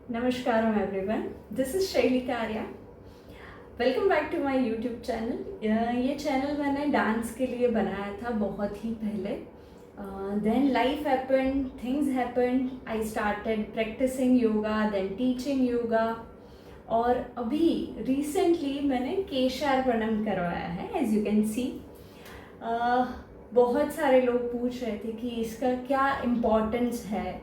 Namaskaram everyone. This is Shailika Arya. Welcome back to my YouTube channel. ये चैनल मैंने dance के लिए बनाया था बहुत ही पहले। Then life happened, things happened, I started practising yoga, then teaching yoga, और अभी रिसेंटली मैंने केशार्पणम करवाया है, एज यू कैन सी। बहुत सारे लोग पूछ रहे थे कि इसका क्या इम्पोर्टेंस है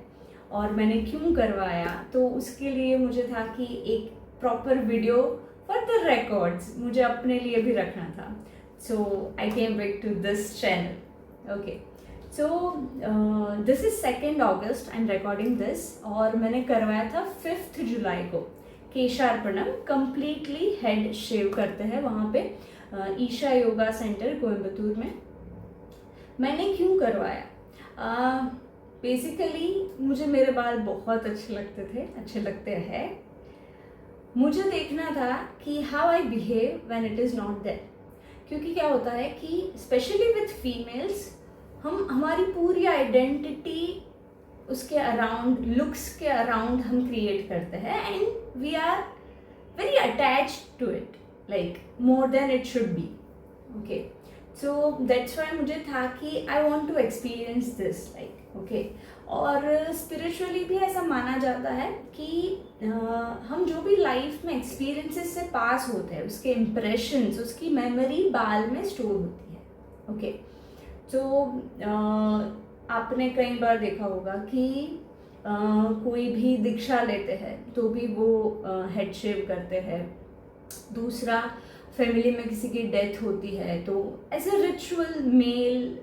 और मैंने क्यों करवाया, तो उसके लिए मुझे था कि एक proper video for the records मुझे अपने लिए भी रखना था। So I came back to this channel. Okay, so this is 2 August, I am recording this, और मैंने करवाया था 5 जुलाई को केशार्पणम। कम्प्लीटली हेड शेव करते हैं वहाँ पे ईशा योगा सेंटर कोयम्बतूर में। मैंने क्यों करवाया? बेसिकली मुझे मेरे बाल बहुत अच्छे लगते हैं। मुझे देखना था कि how I behave when it is not there. क्योंकि क्या होता है कि स्पेशली विथ फीमेल्स हमारी पूरी आइडेंटिटी उसके अराउंड, लुक्स के अराउंड हम क्रिएट करते हैं, and we are very attached to it, like more than it should be. Okay, so that's why मुझे था कि I want to experience this, like okay. और स्पिरिचुअली भी ऐसा माना जाता है कि हम जो भी लाइफ में एक्सपीरियंसेस से पास होते हैं, उसके इम्प्रेशंस, उसकी मेमोरी बाल में स्टोर होती है। ओके, तो आपने कई बार देखा होगा कि कोई भी दीक्षा लेते हैं तो भी वो हेड शेव करते हैं। दूसरा, फैमिली में किसी की डेथ होती है तो एज ए रिचुअल मेल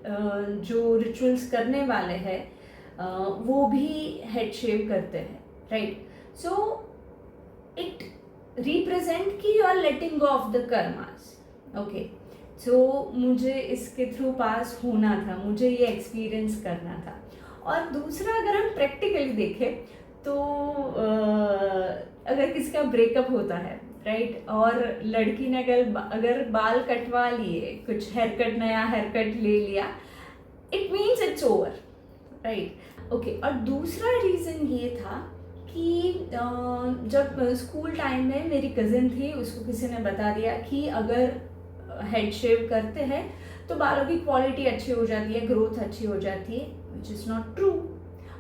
जो रिचुअल्स करने वाले हैं वो भी हेड शेव करते हैं, राइट। सो इट रिप्रेजेंट कि you are letting go off the karmas. Okay, so मुझे इसके थ्रू पास होना था, मुझे ये एक्सपीरियंस करना था। और दूसरा, अगर हम प्रैक्टिकली देखें तो अगर किसी का ब्रेकअप होता है, राइट, और लड़की ने अगर बाल कटवा लिए, कुछ नया हेयर कट ले लिया, it means it's over, right. Okay, और दूसरा रीज़न ये था कि जब स्कूल टाइम में मेरी कज़िन थी, उसको किसी ने बता दिया कि अगर हेड शेव करते हैं तो बालों की क्वालिटी अच्छी हो जाती है, ग्रोथ अच्छी हो जाती है, which is not true.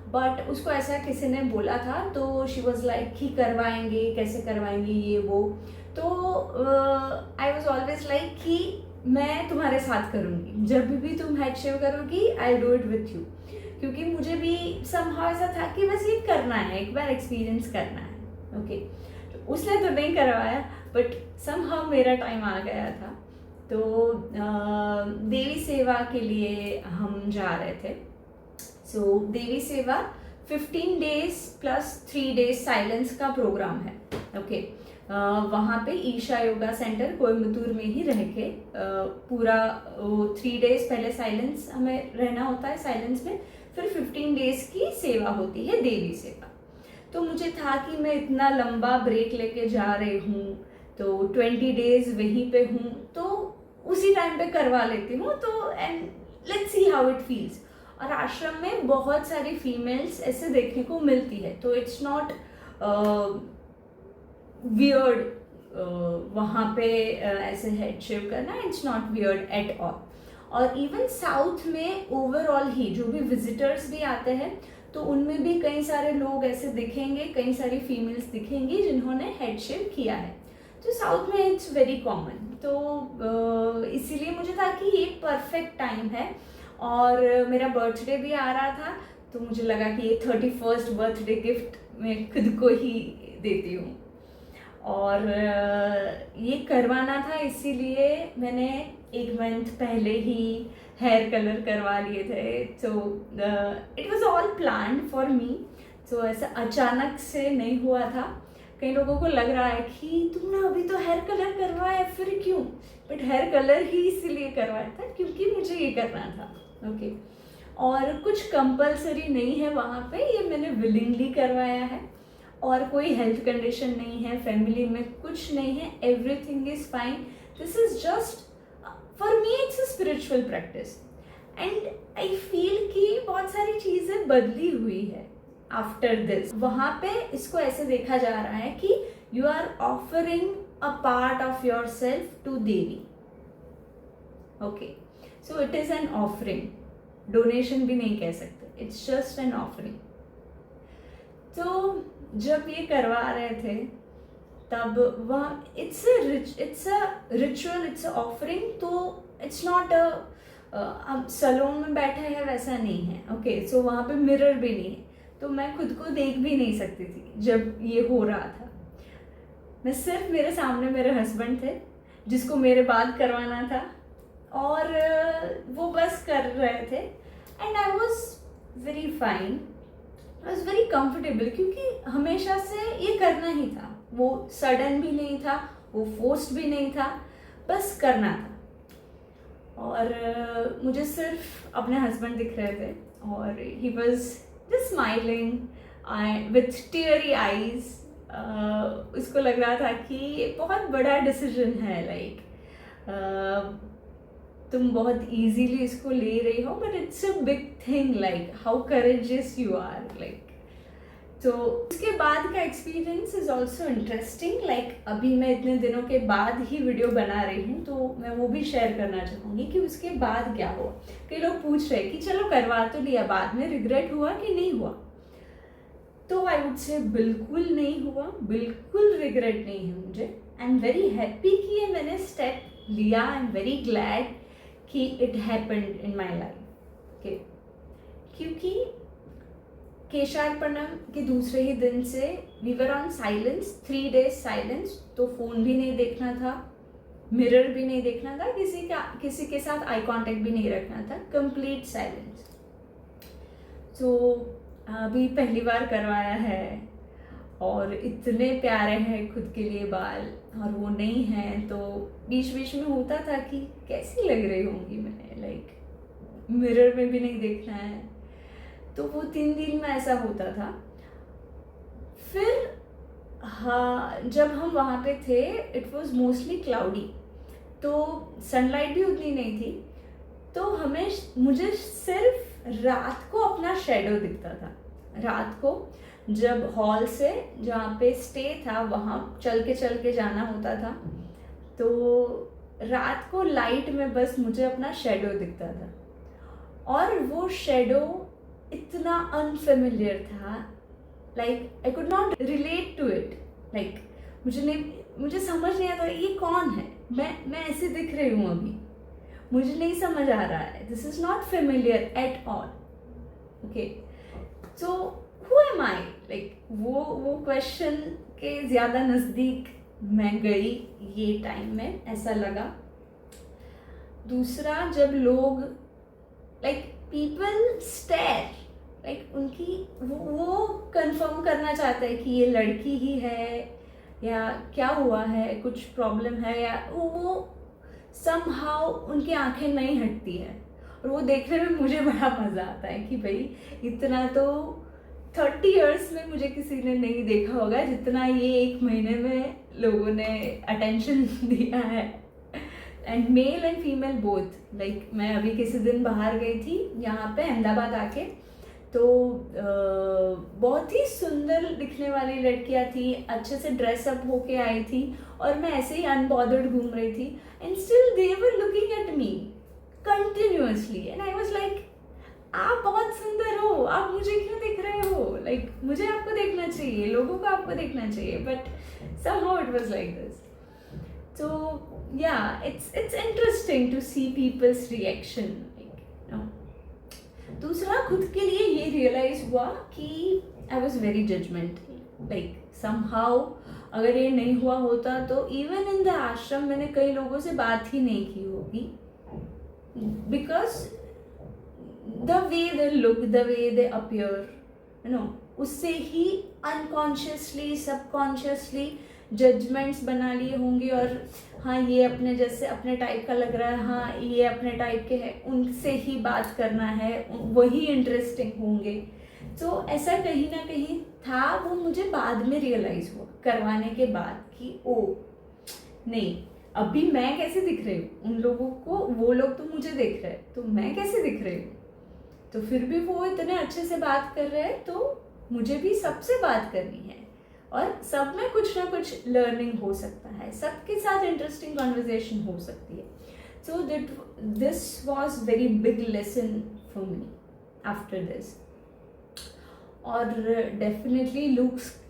But उसको ऐसा किसी ने बोला था, तो शी वॉज लाइक कि करवाएंगे, कैसे करवाएंगे, ये वो। तो आई वॉज ऑलवेज लाइक कि मैं तुम्हारे साथ करूँगी, जब भी तुम हेड शेव करोगी I do it with you. क्योंकि मुझे भी समहाउ ऐसा था कि बस ये करना है, एक बार एक्सपीरियंस करना है। ओके, तो उसने तो नहीं करवाया, बट समहाउ मेरा टाइम आ गया था। तो देवी सेवा के लिए हम जा रहे थे। सो देवी सेवा 15 डेज प्लस 3 डेज साइलेंस का प्रोग्राम है। ओके, वहाँ पे ईशा योगा सेंटर कोयम्बतूर में ही रह के पूरा 3 डेज पहले साइलेंस हमें रहना होता है, साइलेंस में, फिर 15 डेज की सेवा होती है, देवी सेवा। तो मुझे था कि मैं इतना लंबा ब्रेक लेके जा रही हूँ, तो 20 डेज वहीं पे हूँ, तो उसी टाइम पे करवा लेती हूँ, तो and let's see how it feels. और आश्रम में बहुत सारी फीमेल्स ऐसे देखने को मिलती है, तो इट्स नॉट वियर्ड वहाँ पे ऐसे हेड शेव करना, it's not weird at all. और इवन साउथ में ओवरऑल ही जो भी विजिटर्स भी आते हैं, तो उनमें भी कई सारे लोग ऐसे दिखेंगे, कई सारी फीमेल्स दिखेंगी जिन्होंने हेड शेव किया है। तो साउथ में इट्स वेरी कॉमन। तो इसीलिए मुझे था कि ये परफेक्ट टाइम है, और मेरा बर्थडे भी आ रहा था, तो मुझे लगा कि ये 31st बर्थडे गिफ्ट मैं खुद को ही देती हूँ। और ये करवाना था, इसीलिए मैंने 1 मंथ पहले ही हेयर कलर करवा लिए थे। So it was all planned for me. So ऐसा अचानक से नहीं हुआ था। कई लोगों को लग रहा है कि तुमने अभी तो हेयर कलर करवाया, फिर क्यों? बट हेयर कलर ही इसीलिए करवाया था क्योंकि मुझे ये करना था। ओके, और कुछ कंपलसरी नहीं है वहाँ पे, ये मैंने विलिंगली करवाया है, और कोई हेल्थ कंडीशन नहीं है, फैमिली में कुछ नहीं है, everything is fine. This is just for me, it's a spiritual practice. And I feel कि बहुत सारी चीज़ें बदली हुई है आफ्टर दिस, वहाँ पे इसको ऐसे देखा जा रहा है कि you are offering a part of your self to Devi. Okay, so it is an offering, donation भी नहीं कह सकते, इट्स जस्ट एन ऑफरिंग. तो जब ये करवा रहे थे तब वह it's a ritual, it's a offering. तो इट्स नॉट अब सलोन में बैठे हैं वैसा नहीं है. ओके, सो वहाँ पे मिरर भी नहीं है, तो मैं खुद को देख भी नहीं सकती थी जब ये हो रहा था. मैं सिर्फ, मेरे सामने मेरे हस्बैंड थे जिसको मेरे बात करवाना था, और वो बस कर रहे थे. And I was very fine, I was very comfortable, क्योंकि हमेशा से ये करना ही था. वो सडन भी नहीं था, वो फोर्स्ड भी नहीं था, बस करना था. और मुझे सिर्फ अपने हस्बैंड दिख रहे थे, और he was just smiling with teary eyes. उसको लग रहा था कि ये बहुत बड़ा डिसीजन है, लाइक तुम बहुत इजीली इसको ले रही हो, but it's a big thing, like how courageous you are, like. तो उसके बाद का experience is also interesting. Like अभी मैं इतने दिनों के बाद ही वीडियो बना रही हूँ, तो मैं वो भी शेयर करना चाहूँगी कि उसके बाद क्या हुआ. कई लोग पूछ रहे कि चलो करवा तो लिया, बाद में रिग्रेट हुआ कि नहीं हुआ. तो आई वुड से बिल्कुल नहीं हुआ, बिल्कुल रिग्रेट नहीं है मुझे. आई एम वेरी हैप्पी कि ये मैंने स्टेप लिया. आई एम वेरी ग्लैड कि it happened in my life. Okay, क्योंकि केशार्पणम के दूसरे ही दिन से we were on silence, 3 days silence. तो फ़ोन भी नहीं देखना था, मिरर भी नहीं देखना था, किसी के साथ आई कांटेक्ट भी नहीं रखना था, कंप्लीट साइलेंस. तो अभी पहली बार करवाया है, और इतने प्यारे हैं खुद के लिए बाल, और वो नहीं हैं. तो बीच बीच में होता था कि कैसी लग रही होंगी मैं, लाइक मिरर में भी नहीं देखना है. तो वो 3 दिन में ऐसा होता था. फिर हाँ, जब हम वहाँ पे थे इट वॉज मोस्टली क्लाउडी, तो सनलाइट भी उतनी नहीं थी. तो मुझे सिर्फ रात को अपना शेडो दिखता था. रात को जब हॉल से जहाँ पे स्टे था वहाँ चल के जाना होता था, तो रात को लाइट में बस मुझे अपना शेडो दिखता था. और वो शेडो इतना अनफेमिलियर था, like I could not relate to it. Like मुझे समझ नहीं आता ये कौन है. मैं ऐसे दिख रही हूँ अभी, मुझे नहीं समझ आ रहा है. This is not familiar at all. Okay, so who am I, like वो क्वेश्चन के ज़्यादा नज़दीक मैं गई ये टाइम में, ऐसा लगा. दूसरा, जब लोग लाइक पीपल स्टेयर, लाइक उनकी वो कंफर्म करना चाहता है कि ये लड़की ही है या क्या हुआ है, कुछ प्रॉब्लम है, या वो समहाउ उनकी आंखें नहीं हटती है. और वो देखने में मुझे बड़ा मज़ा आता है कि भाई इतना तो 30 years में मुझे किसी ने नहीं देखा होगा जितना ये 1 महीने में लोगों ने अटेंशन दिया है. And male and female both. Like मैं अभी किसी दिन बाहर गई थी यहाँ पे अहमदाबाद आके, तो बहुत ही सुंदर दिखने वाली लड़कियाँ थी, अच्छे से ड्रेसअप होके आई थी, और मैं ऐसे ही अनबॉदर्ड घूम रही थी. And still they were looking at me continuously. And I was like, आप बहुत सुंदर हो, आप मुझे क्यों देख रहे हो, लाइक मुझे आपको देखना चाहिए, लोगों को आपको देखना चाहिए. But somehow it was like this. So yeah, it's interesting to see people's reaction, like, you know. दूसरा, खुद के लिए ये रियलाइज हुआ कि I was very judgmental. Like somehow अगर ये नहीं हुआ होता तो इवन इन द आश्रम मैंने कई लोगों से बात ही नहीं की होगी, because the way they look, the way they appear, you know, उससे ही अनकॉन्शियसली सबकॉन्शियसली जजमेंट्स बना लिए होंगे. और हाँ, ये अपने जैसे अपने टाइप का लग रहा है, हाँ ये अपने टाइप के हैं, उनसे ही बात करना है, वही इंटरेस्टिंग होंगे. तो ऐसा कहीं ना कहीं था. वो मुझे बाद में रियलाइज़ हुआ करवाने के बाद कि ओ नहीं, अभी मैं कैसे दिख रही हूँ उन लोगों को, वो लोग तो मुझे देख रहे हैं, तो मैं कैसे दिख रही हूँ. तो फिर भी वो इतने अच्छे से बात कर रहे हैं, तो मुझे भी सबसे बात करनी है और सब में कुछ ना कुछ लर्निंग हो सकता है, सबके साथ इंटरेस्टिंग कॉन्वर्जेशन हो सकती है. So this was very big lesson for me after this. और डेफिनेटली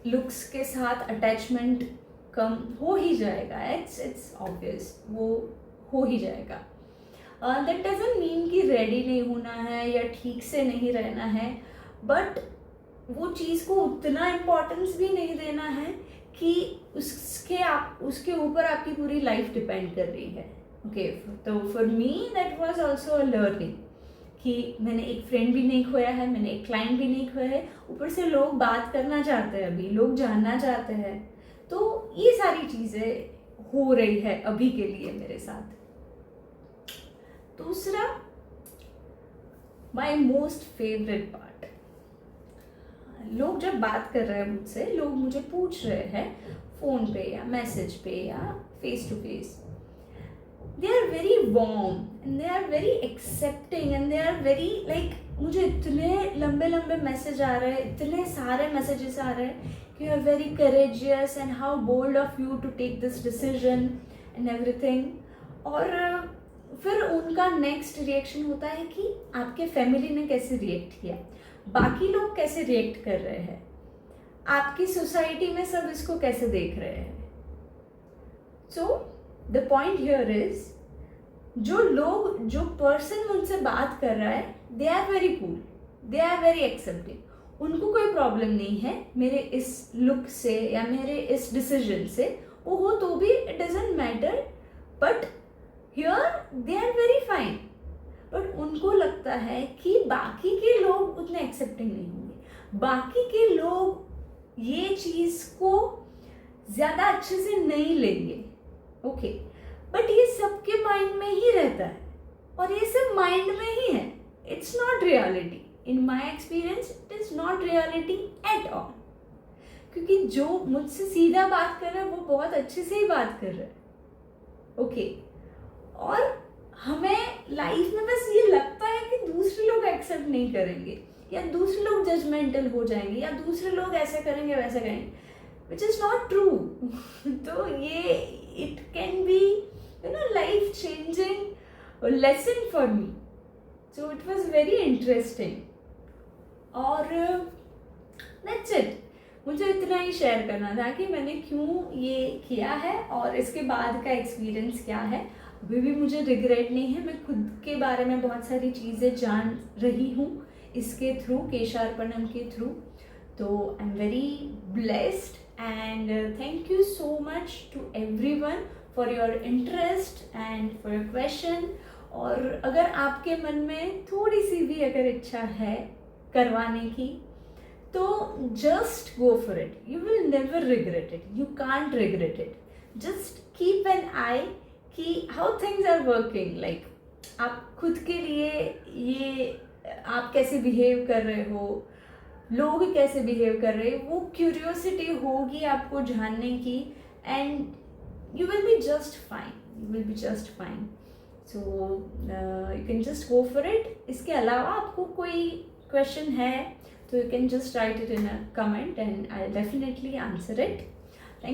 लुक्स के साथ अटैचमेंट कम हो ही जाएगा. इट्स ऑब्वियस, वो हो ही जाएगा. दैट डजंट मीन कि रेडी नहीं होना है या ठीक से नहीं रहना है, बट वो चीज़ को उतना इम्पोर्टेंस भी नहीं देना है कि उसके ऊपर आपकी पूरी लाइफ डिपेंड कर रही है. ओके, तो for me that was also a learning कि मैंने एक फ्रेंड भी नहीं खोया है, मैंने एक क्लाइंट भी नहीं खोया है, ऊपर से लोग बात करना चाहते हैं, अभी लोग जानना चाहते हैं. तो ये सारी चीज़ें हो रही है अभी के लिए मेरे साथ. दूसरा, माई मोस्ट फेवरेट पार्ट, लोग जब बात कर रहे हैं मुझसे, लोग मुझे पूछ रहे हैं फ़ोन पे या मैसेज पे या face to face, they are very warm and they are very accepting and they are very like, मुझे इतने लंबे लंबे मैसेज आ रहे हैं, इतने सारे मैसेजेस आ रहे हैं कि you are very courageous and how bold of you to take this decision and everything. और फिर उनका नेक्स्ट रिएक्शन होता है कि आपके फैमिली ने कैसे रिएक्ट किया, बाकी लोग कैसे रिएक्ट कर रहे हैं, आपकी सोसाइटी में सब इसको कैसे देख रहे हैं. So the point here is, जो पर्सन मुझसे बात कर रहा है, they are very cool, they are very accepting. उनको कोई प्रॉब्लम नहीं है मेरे इस लुक से या मेरे इस डिसीजन से. वो हो तो भी it doesn't matter, but here they are very fine. But उनको लगता है कि बाकी के लोग उतने एक्सेप्टिंग नहीं होंगे, बाकी के लोग ये चीज़ को ज़्यादा अच्छे से नहीं लेंगे. ओके, बट ये सबके माइंड में ही रहता है और ये सब माइंड में ही है. It's not reality. In my experience it is not reality at all. क्योंकि जो मुझसे सीधा बात कर रहा है वो बहुत अच्छे से ही बात कर रहा है. ओके, और हमें लाइफ में बस ये लगता है कि दूसरे लोग एक्सेप्ट नहीं करेंगे या दूसरे लोग जजमेंटल हो जाएंगे या दूसरे लोग ऐसा करेंगे वैसा करेंगे, विच इज़ नॉट ट्रू. तो ये it can be life changing lesson for me. So it was very interesting. और दैट्स इट. मुझे इतना ही शेयर करना था कि मैंने क्यों ये किया है और इसके बाद का एक्सपीरियंस क्या है. अभी भी मुझे रिग्रेट नहीं है, मैं खुद के बारे में बहुत सारी चीज़ें जान रही हूँ इसके थ्रू, केशार्पणम के थ्रू. तो आई am very blessed and thank you so much to everyone for your interest and for your question. और अगर आपके मन में थोड़ी सी भी अगर इच्छा है करवाने की, तो just go for it. You will never regret it. You can't regret it. Just keep an eye कि how things are working. Like आप खुद के लिए ये आप कैसे बिहेव कर रहे हो, लोग कैसे बिहेव कर रहे हैं, वो क्यूरियोसिटी होगी आपको जानने की. And you will be just fine, you will be just fine. So you can just go for it. इसके अलावा आपको कोई क्वेश्चन है तो you can just right it in a comment and I definitely answer it.